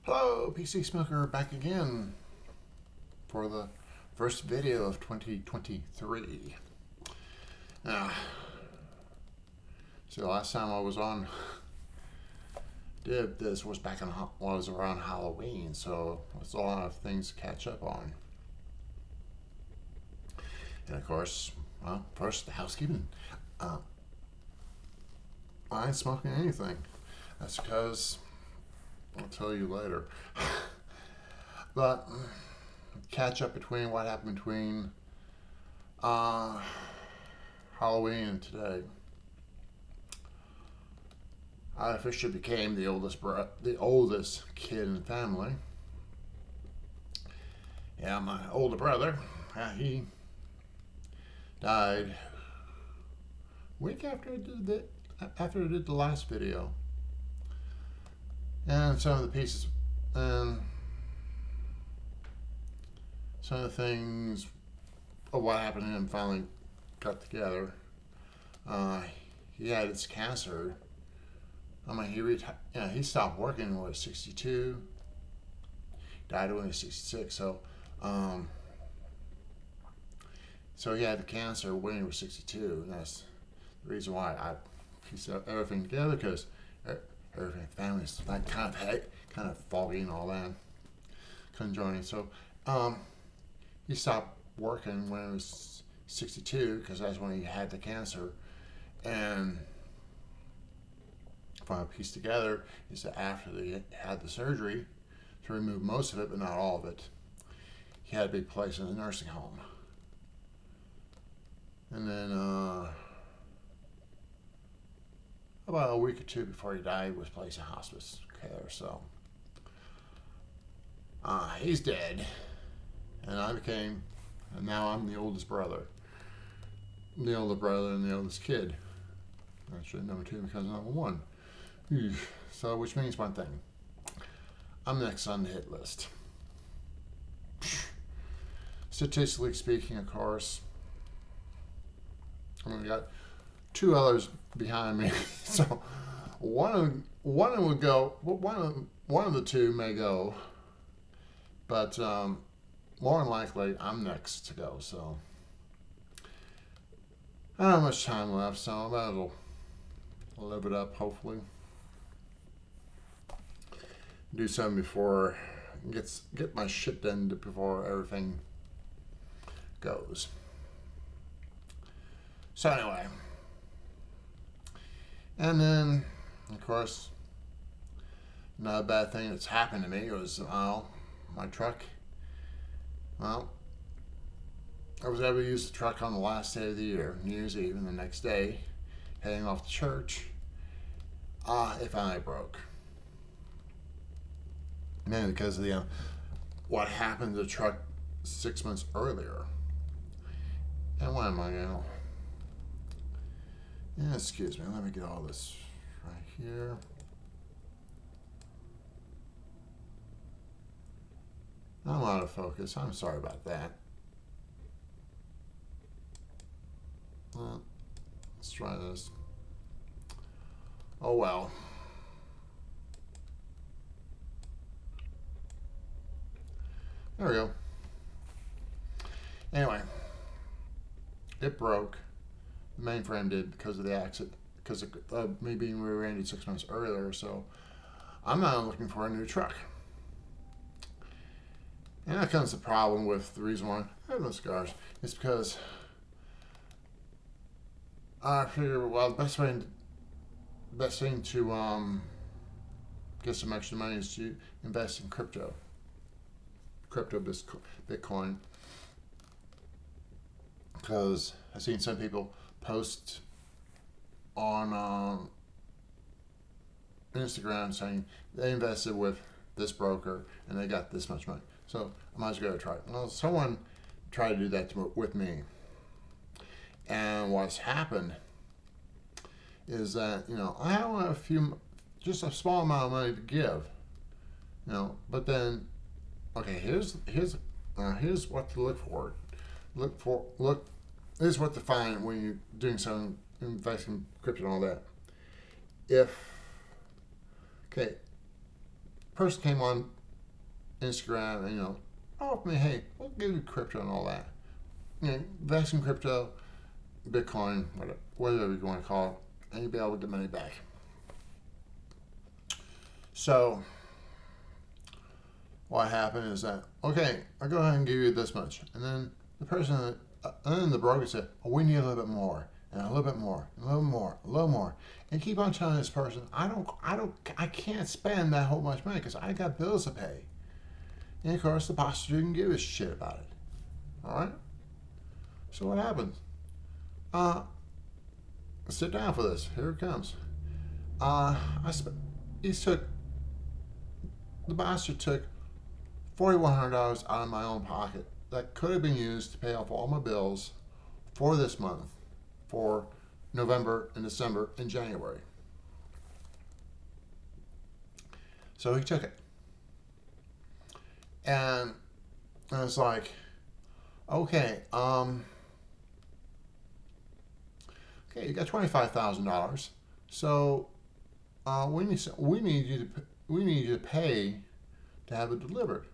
Hello, PC Smoker back again for the first video of 2023. Uh, so last time I was on, did this was back in was around Halloween, so there's a lot of things to catch up on. And of course, well, first the housekeeping. I ain't smoking anything. That's because I'll tell you later. But catch up between what happened between Halloween and today. I officially became the oldest kid in the family. Yeah, my older brother, he died a week after I did the last video, and some of the pieces and some of the things of what happened to him finally got together. He had his cancer. I mean, he stopped working when he was 62. Died when he was 66. So he had the cancer when he was 62, and that's the reason why I pieced everything together, because everything family's like kind of foggy and all that, conjoining. So he stopped working when he was 62, because that's when he had the cancer. And if I piece together is that after they had the surgery to remove most of it, but not all of it, he had to be placed in a nursing home. And then about a week or two before he died, he was placed in hospice care. So he's dead, and now I'm the oldest brother, the older brother, and the oldest kid. Actually, number two because number one. So, which means one thing: I'm next on the hit list. Statistically speaking, of course, I mean, we got two others behind me, so one of them would go. One of the two may go, but more than likely, I'm next to go. So I don't have much time left, so I might as well live it up. Hopefully, do something before get my shit done before everything goes. So anyway, and then of course, another bad thing that's happened to me was my truck. Well, I was able to use the truck on the last day of the year, New Year's Eve, and the next day, heading off to church, it finally broke. Mainly because of what happened to the truck 6 months earlier. And why am I going? Yeah, excuse me. Let me get all this right here. I'm out of focus. I'm sorry about that. Well, let's try this. Oh well. There we go. Anyway, it broke. The mainframe did because of the accident, because of me being rear-ended 6 months earlier. So I'm now looking for a new truck. And that comes the problem with the reason why I have no cigars. It's because I figure, well, the best thing to get some extra money is to invest in crypto Bitcoin, because I've seen some people post on Instagram saying they invested with this broker and they got this much money. So I might as well go try it. Well, someone tried to do that with me, and what's happened is that I have just a small amount of money to give, but then okay, here's what to look for. Here's what to find when you're doing some investing in crypto and all that. If person came on Instagram, and offer me, hey, we'll give you crypto and all that. Invest in crypto, Bitcoin, whatever you want to call it, and you'll be able to get money back. So what happened is that, okay, I'll go ahead and give you this much. And then the broker said, oh, we need a little bit more, and a little bit more, a little more, a little more. And keep on telling this person, I can't spend that whole much money because I got bills to pay. And of course, the pastor didn't give a shit about it. All right? So what happens? Sit down for this. Here it comes. The bastard took $4,100 out of my own pocket that could have been used to pay off all my bills for this month, for November and December and January. So he took it. And I was like, okay, you got $25,000. So we need you to pay to have it delivered.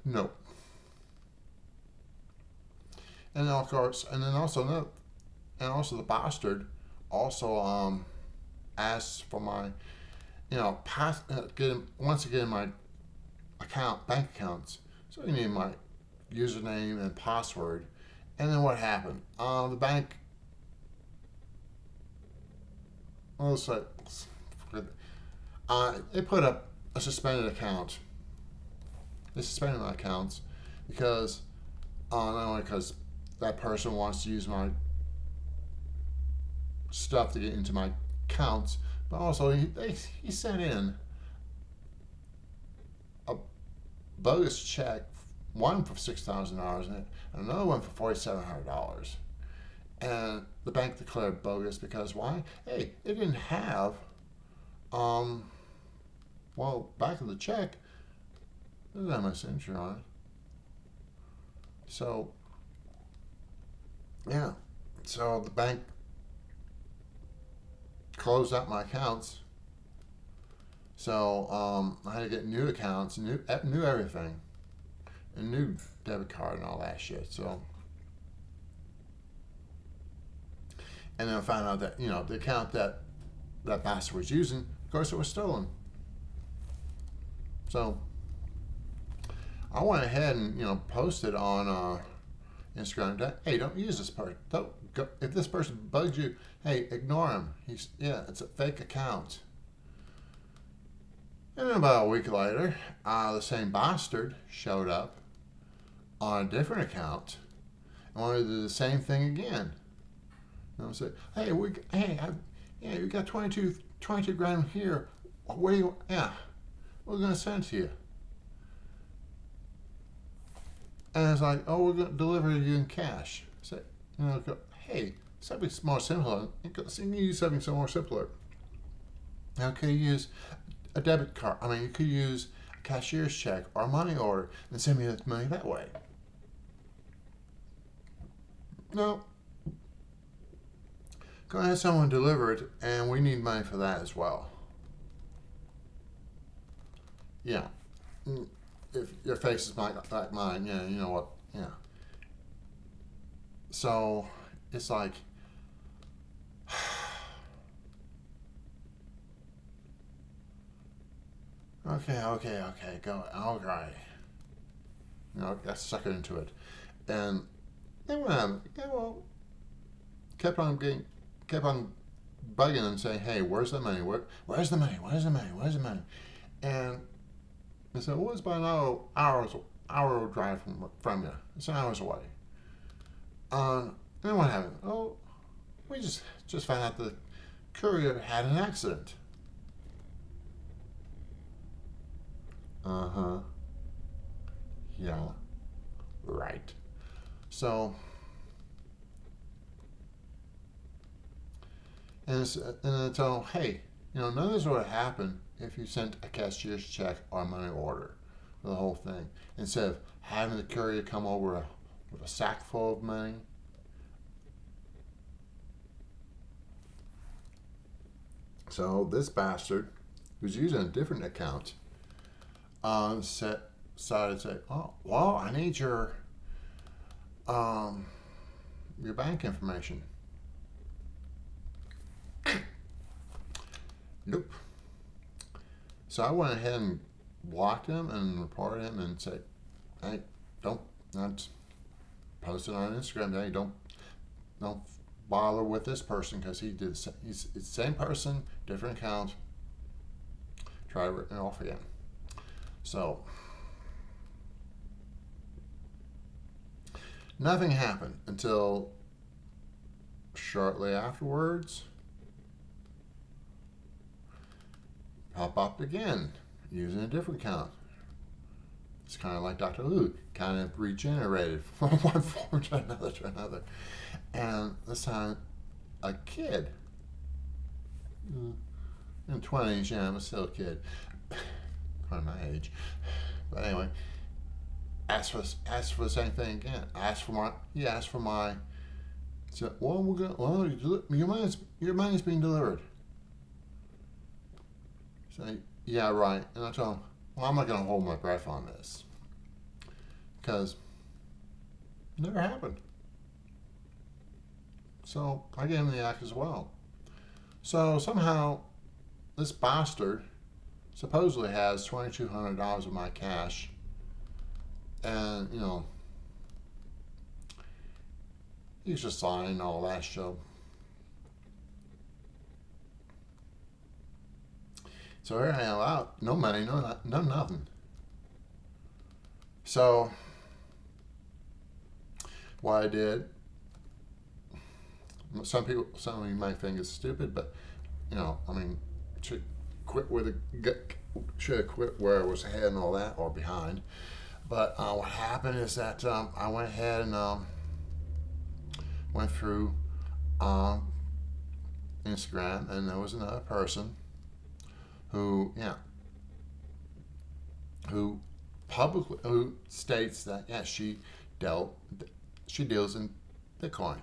No. And of course, and also the bastard also asked for my, once again my bank accounts. So you need my username and password. And then what happened? The bank, they put up a suspended account. They suspended my accounts because not only because that person wants to use my stuff to get into my accounts, but also he sent in a bogus check, one for $6,000 and another one for $4,700. And the bank declared bogus because why? Hey, it didn't have, back of the check, it doesn't have my signature on it. So, yeah. So the bank closed out my accounts. So I had to get new accounts, new everything, a new debit card and all that shit. So, and then I found out that the account that bastard was using, of course, it was stolen. So I went ahead and posted on Instagram that, hey, don't use this person. If this person bugs you, hey, ignore him. It's a fake account. And then about a week later, the same bastard showed up on a different account and wanted to do the same thing again. Say, hey, you got 22 grand here. Where do you? Yeah, we're gonna send it to you. And it's like, oh, we're gonna deliver it to you in cash. So, hey, something more simple. You can use something so more simpler. Now, could you use a debit card? You could use a cashier's check or a money order and send me the money that way. No. Go ahead, someone deliver it, and we need money for that as well. Yeah. If your face is like mine, yeah, you know what? Yeah. So it's like, okay, go, all right. Got sucker into it, and then what happened? Kept on bugging and saying, hey, where's the money? Where's the money? Where's the money? Where's the money? And I said, well, it's about an hour drive from you. It's an hour's away. Then what happened? Oh, we just found out the courier had an accident. Uh-huh. Yeah. Right. So, and I tell them, hey, none of this would have happened if you sent a cashier's check or a money order for the whole thing, instead of having the courier come over with a sack full of money. So this bastard, who's using a different account, decided to say, "Oh, well, I need your bank information." Nope. So I went ahead and blocked him and reported him and said, "Hey, don't not post it on Instagram. Hey, don't bother with this person because he's the same person, different account. Try to rip it off again." So nothing happened until shortly afterwards. Pop up again using a different account. It's kind of like Dr. Who, kind of regenerated from one form to another. And this time, a kid in 20s, yeah, I'm still a kid, kind of my age. But anyway, asked for the same thing again. He asked for my. Said, well, your money's being delivered. So yeah, right. And I told him, well, I'm not going to hold my breath on this because it never happened. So I gave him the act as well. So somehow this bastard supposedly has $2,200 of my cash, and he's just lying all that show. So here I am out, no money, no nothing. So what I did, some of you might think it's stupid, but should have quit where I was ahead and all that, or behind. But what happened is that I went ahead and went through Instagram, and there was another person who states that she deals in Bitcoin.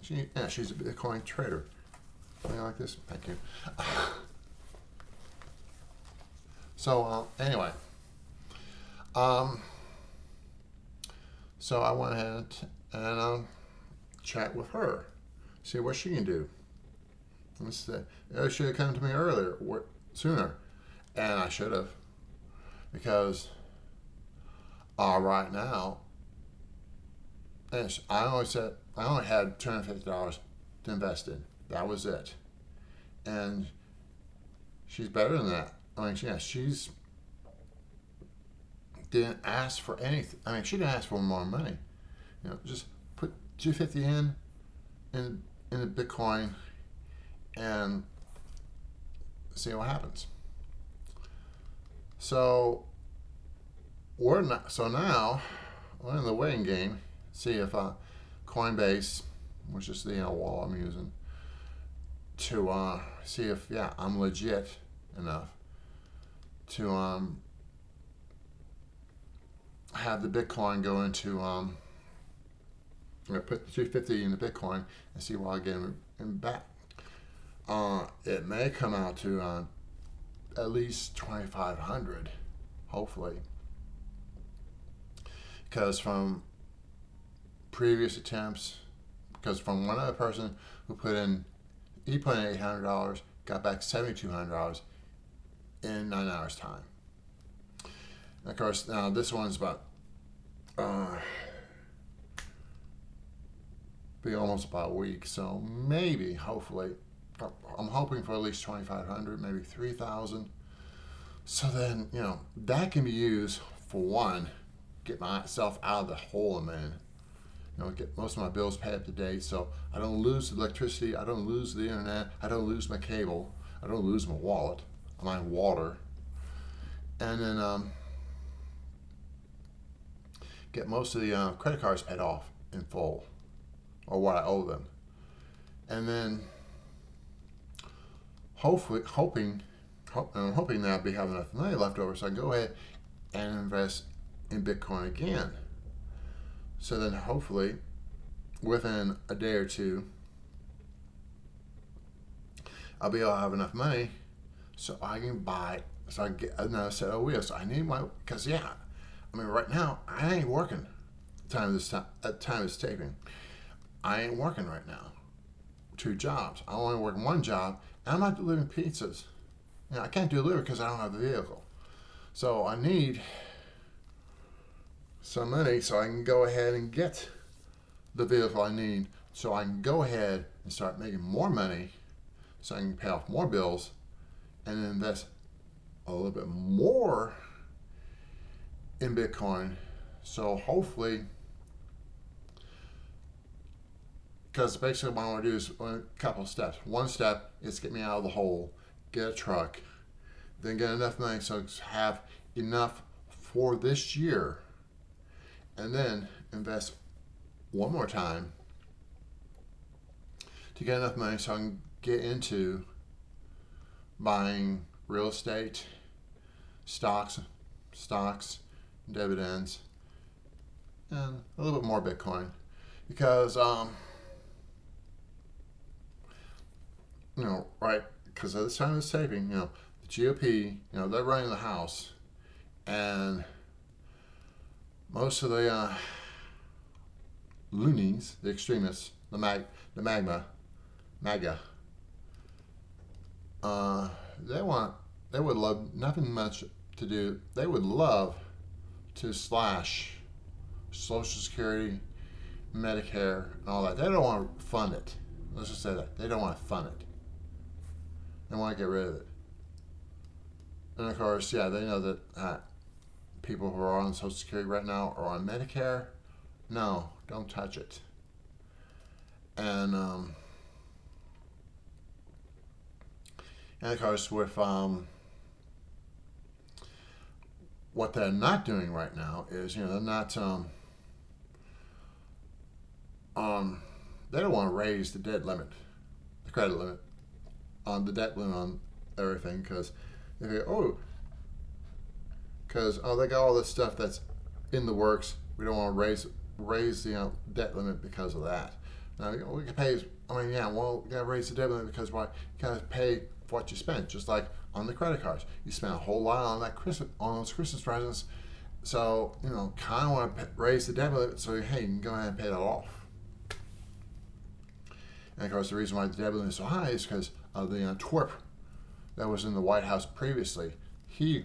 She's a Bitcoin trader. Something like this. Thank you. So anyway, so I went ahead and chat with her, see what she can do. And said, should have come to me sooner, and I should have, because right now, I only had $250 to invest in. That was it, and she's better than that. She's didn't ask for anything. She didn't ask for more money. Just put $250 in the Bitcoin and see what happens. So now we're in the waiting game. See if Coinbase, which is the wall I'm using, to see if I'm legit enough to have the Bitcoin go into put the $250 in the Bitcoin and see what I get in back. It may come out to at least 2,500, hopefully, because from previous attempts, because from one other person who put in $800, got back $7,200 in 9 hours time. And of course, now this one's about be almost about a week, so maybe, hopefully, I'm hoping for at least 2,500, maybe 3,000. So then, that can be used for one, get myself out of the hole I'm in. Get most of my bills paid up to date, so I don't lose the electricity, I don't lose the internet, I don't lose my cable, I don't lose my wallet, my water, and then get most of the credit cards paid off in full, or what I owe them, and then hoping that I'll be having enough money left over so I can go ahead and invest in Bitcoin again. So then hopefully within a day or two, I'll be able to have enough money so I can buy. So I get another set of wheels. So I need my, because yeah, I mean right now I ain't working. At time of taping, I ain't working right now. 2 jobs. I only work one job, and I'm not delivering pizzas. I can't deliver because I don't have the vehicle. So I need some money so I can go ahead and get the vehicle I need, so I can go ahead and start making more money, so I can pay off more bills, and then invest a little bit more in Bitcoin. So hopefully, because basically what I want to do is a couple of steps. One step is get me out of the hole, get a truck, then get enough money so I have enough for this year, and then invest one more time to get enough money so I can get into buying real estate, stocks, dividends, and a little bit more Bitcoin. Because, right, because at this time of taping, the GOP, they're running the House, and most of the loonies, the extremists, the MAGA, they would love nothing much to do. They would love to slash Social Security, Medicare, and all that. They don't want to fund it. Let's just say that. They don't want to fund it. They want to get rid of it. And of course, yeah, they know that people who are on Social Security right now are on Medicare. No, don't touch it. And of course, with what they're not doing right now is, they're not they don't want to raise the debt limit, the credit limit, on the debt limit on everything, because they go, they got all this stuff that's in the works. We don't want to raise the debt limit because of that. Now we can pay. We gotta raise the debt limit because why? You gotta pay for what you spent. Just like on the credit cards, you spent a whole lot on on those Christmas presents. So kind of want to raise the debt limit so you can go ahead and pay that off. And of course, the reason why the debt limit is so high is because of the twerp that was in the White House previously. He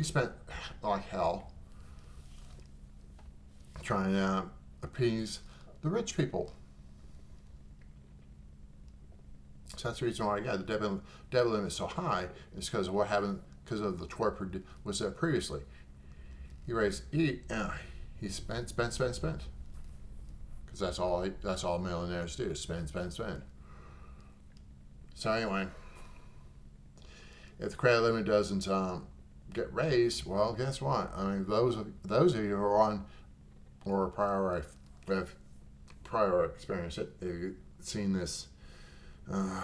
spent like hell trying to appease the rich people. So that's the reason why the debt limit is so high, is because of what happened, because of the twerp who was there previously. He spent. Because that's all millionaires do, is spend. So anyway, if the credit limit doesn't get raised, well, guess what? I mean, those of you who are on or prior experience it, you've seen this 4+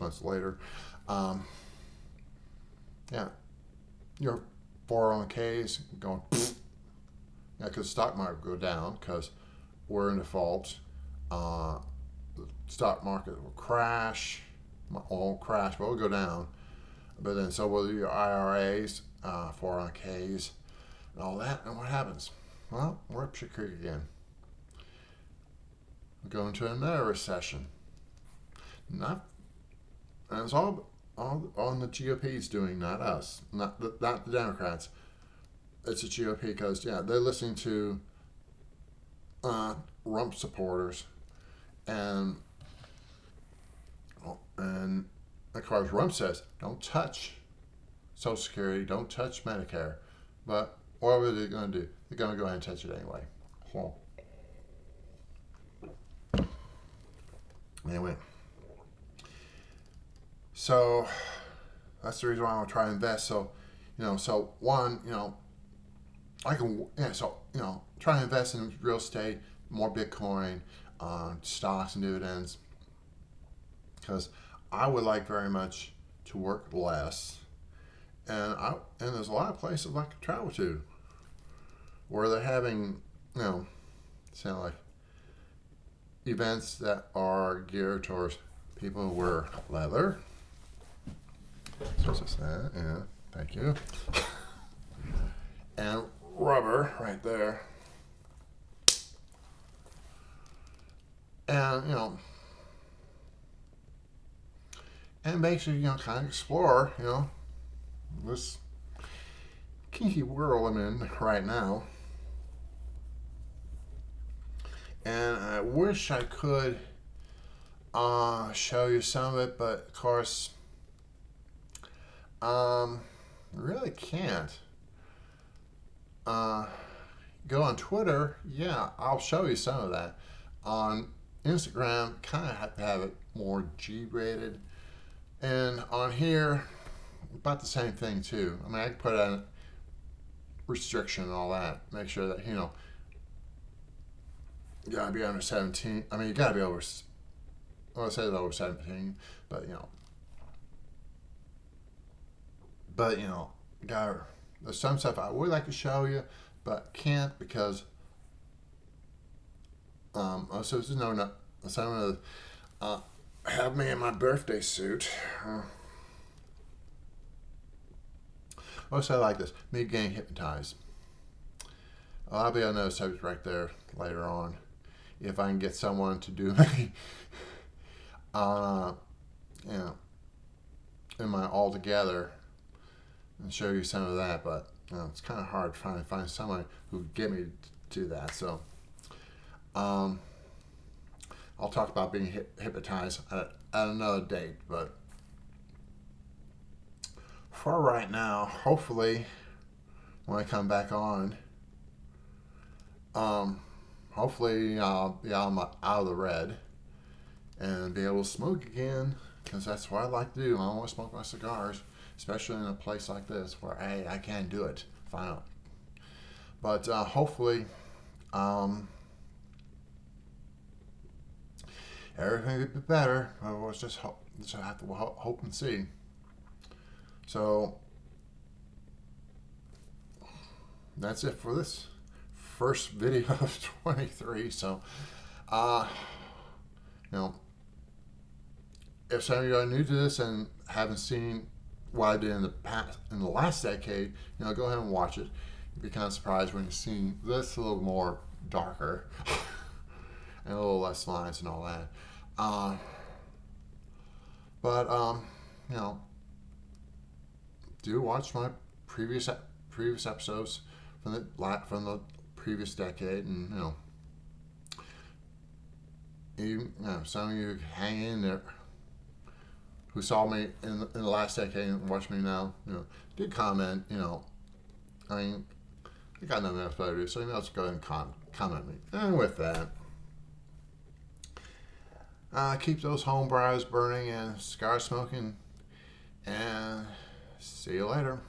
months later. Your 401ks going. Because the stock market will go down because we're in default. The stock market will crash. Won't crash, but it'll go down. But then so will your IRAs, 401ks, and all that. And what happens? Well, we're up shit creek again. We're going to another recession. And it's all on the GOP's doing, not us, not the Democrats. It's the GOP because they're listening to Rump supporters, and of course Rump says don't touch Social Security, don't touch Medicare, but what are they going to do? They're going to go ahead and touch it anyway. Anyway, so that's the reason why I want to try and invest. So I can, try and invest in real estate, more Bitcoin, stocks and dividends, because I would like very much to work less, and there's a lot of places I could travel to where they're having, sound like events that are geared towards people who wear leather. So it's that, yeah, thank you. And rubber right there. And, and basically, kind of explore, this kinky world I'm in right now. And I wish I could show you some of it, but of course, I really can't. Go on Twitter, yeah, I'll show you some of that. On Instagram, kind of have to have it more G-rated. And on here, about the same thing too. I mean, I could put a restriction and all that. Make sure that, you gotta be under 17. I mean, you gotta be over, well, I say over 17, but, there's some stuff I would like to show you, but can't because, so this is no, so I'm gonna, have me in my birthday suit. Also, I like this. Me getting hypnotized. I'll be on those subjects right there later on. If I can get someone to do me, in my all together and show you some of that. But it's kind of hard trying to find someone who would get me to that. So, I'll talk about being hypnotized at another date. But for right now, hopefully, when I come back on, hopefully I'll be out of the red and be able to smoke again, because that's what I like to do. I want to smoke my cigars, especially in a place like this where I can do it finally. But hopefully, everything will be better. We'll just have to hope and see. So that's it for this first video of 23. So, if some of you are new to this and haven't seen what I did in the last decade, go ahead and watch it. You'll be kind of surprised when you see this a little more darker and a little less lines and all that. Do watch my previous episodes from the previous decade, and some of you hang in there who saw me in the last decade and watch me now, did comment. I mean, I got nothing else better to do, so let's go ahead and comment me. And with that, keep those home briars burning and cigar smoking, and see you later.